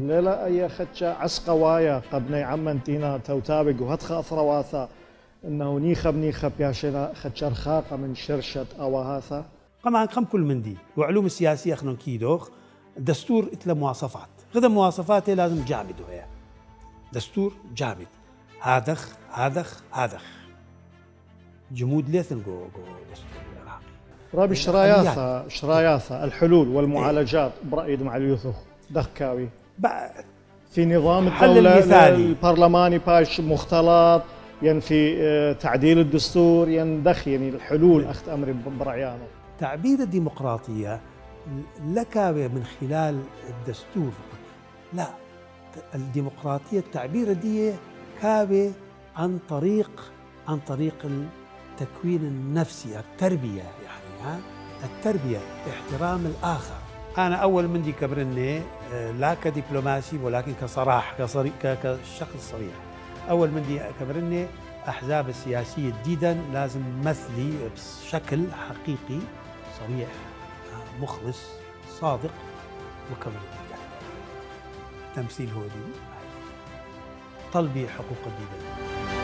لا أي خدشة عسقوايا قبني عمن تينا توتابق وهتخا أثرواثا إنه نيخب يا شنا خدشر خاقة من شرشة أواهاثا. طبعا خم كل من دي وعلوم السياسية خنون كيدوخ دستور إتلا مواصفات غدا مواصفاته لازم جامد وهي دستور جامد هادخ جمود ليثن جو دستور العراقي رابي شراياثا الحلول والمعالجات برأيد مع اليوثو دخكاوي في نظام الدولة البرلماني باش مختلط في تعديل الدستور يندخ الحلول أخت أمري برعيانه. تعبير الديمقراطية لك من خلال الدستور لا الديمقراطية التعبير دي كابي عن طريق التكوين النفسي التربية يعني التربية احترام الآخر. أنا أول من دي كبرني لا كدبلوماسي ولكن كصراحة كشخص صريح. أول من دي كبرني أحزاب السياسية جديدا لازم مثلي بشكل حقيقي صريح مخلص صادق مكمل جدا. تمثيل هو دي طلبي حقوق الجديد.